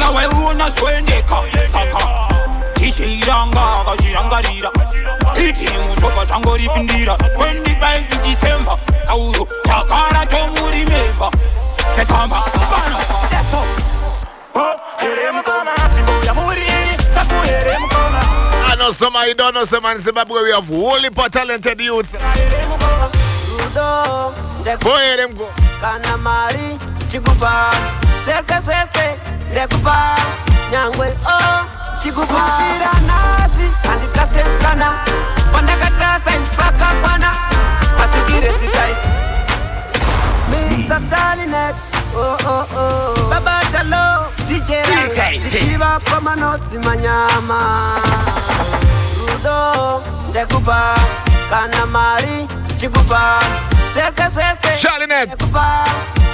Yawe una swendeka saka Tichiranga kachirangarira Iti mutoka tango ripindira 25 December Sauyo takara tomuri memba Sekamba bana Deso Eremu kona Timboya muri Saku eremu kona I know somebody don't know some in Zimbabwe. We have wholly talented youth. Rudo Boy, them go. Kanamari Chikupa Chese Dekupa Nyangwe oh Chikupa Nasi Handitruste Mskana Pandakatrasa Mpaka Kwana Masikireti tight Mr Charlienet oh Baba Chalo DJ Tikiva Pamanoti Manyama Rudo Dekupa Kanamari Chikupa Chese Charlienet Dekupa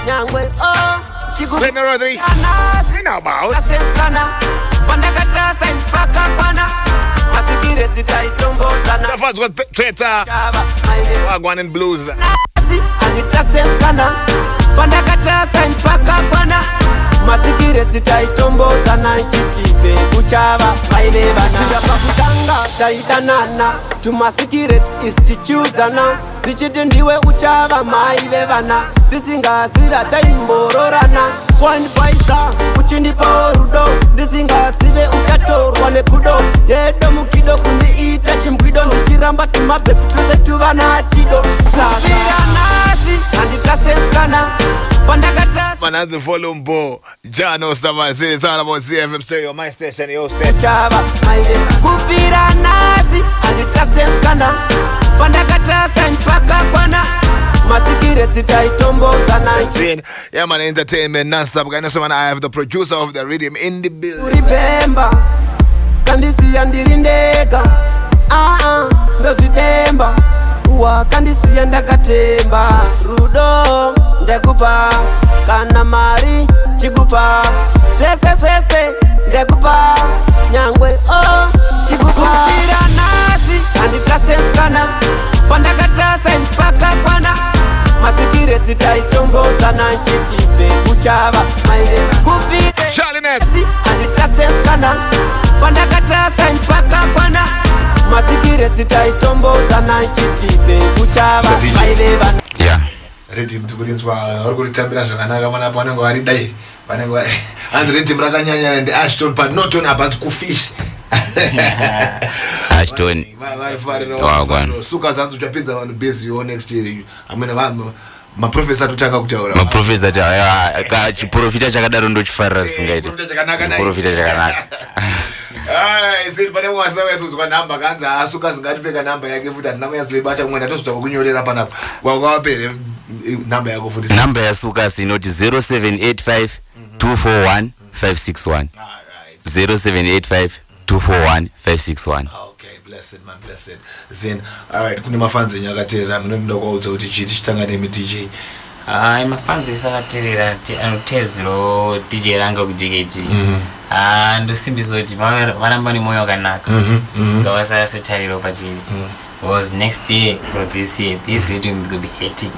Nyangwe oh Chikupa Let me know the Nasi know about Mskana Pandakatrasa Mpaka Kwana Masikireti tight the first one traitor Wagwan and blues Handitruste Mskana Pandakatrasa Mpaka Kwana Masikireti taitombo zana chitipe kuchava mailevana Pakutanga taitanana Tumasikireti istichuzana Dichiti ndiwe uchava mailevana Disingasira taimbororana One paisa uchindipa rudo Disingasive uchatorwa nekudo Yedo mukido kundiita chimkido Ndichiramba tumabepu tuze tuvana chido Savira nasi Handitruste Mskana Pandakatrasa Man has a volume bo Jano Savan say it's all about CFM stereo my station your station Chava maile Kufira nasi Handitruste Mskana Pandakatrasa Mpaka Kwana Masikireti taitombo zana yeah man entertainment non-stop guy. So man I have the producer of the rhythm in the building Uripemba Kandisi yandirindeka Ndozidemba Uwa kandisi yandakatemba Rudo Ndekupa Kanamari Chikupa Chese Ndekupa Nyangwe oh Chikupa Kufira nasi Handitruste Mskana Pandakatrasa Mpaka Kwana Masikireti taitombo zana chitipe kuchava maile Kufira Charlienet Handitruste Mskana Pandakatrasa Mpaka Kwana Masikireti taitombo zana chitipe kuchava maile vana yeah ready mtukulinzwa orikuritambira zvakanaka mana panenge vari dai panenge and ready mrakanyanya and Ashton but not on about kufish Ashton Wagwan suka zanzu chapedza vanhu busy next year amene maprofessor tutanga kutaura maprofessor ka chiprofita chakadaro ndochifarira singaite profita chakanaka siri pane mwasa wesuzwa namba kanza asuka singatipeka namba yake futi atinakuyazoibata mwe ndatozoda kunyorera panapa kwapere namba yako futi namba yasuka sinoti 0785 241 561 0785 241 561 okay blessed man blessed then all right kune mafanzi nyakaterera munonda kwaudza kuti chiti chitanga nemi DJ mafanzi isakaterera anotezero DJ ranga kudiketi ndosimbisa kuti varamba nemoyo wakanaka ngavasaya setariro pachiri because next year or this year this rhythm will be hectic.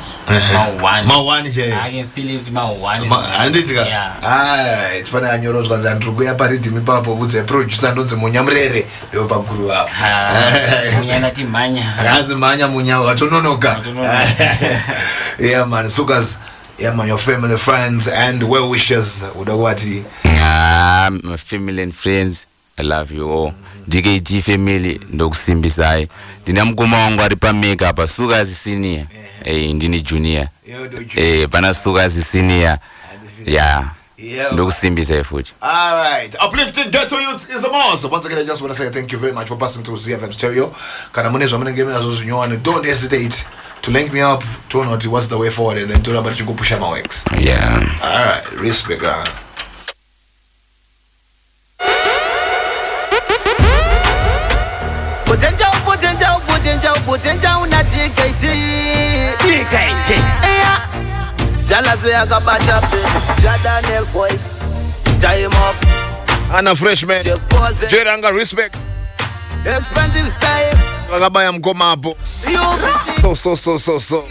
One J. I can feel it. One. Yeah. It's funny. I know because I'm trying to party. Me papa would say producer don't say munya mrere. Yo pa guru up. Munya nati manya. Ranzi manya munya. Atononoka. Yeah man. So guys, yeah man, your family, friends, and well wishers. Udawati. My family and friends, I love you all. DKT family ndokusimbisai. Ndinamukoma wangu ari pa makeup suka as senior. Ndini junior. Pana suka as senior. Yeah. Ndokusimbisai futhi. All right. Uplifting Ghetto Youth is a must. Once again, I just want to say thank you very much for passing through CFM stereo. Kana munezo mene game nazo zinyoana. Don't hesitate to link me up. To know what's the way forward, and then to about you go push my works. Yeah. All right. Respect. Potential na DKT. Yeah. Jalaze akabata pe. Jadanel voice. Time up. And a freshman. Jeranga respect. Expensive style. Wagabaya mkoma hapo. So.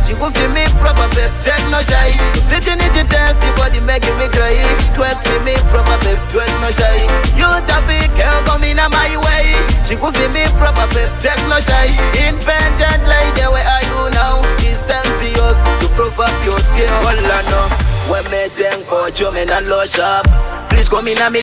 You go feel me proper babe, check no shy. Sitting in the test, the body making me cry. Twerk for me proper babe, She could feel me proper pep, take no shy. Independent like the way I do now. It's time for you to prove up your skill. All I know, when me think about you, me not lose up. Please come in and me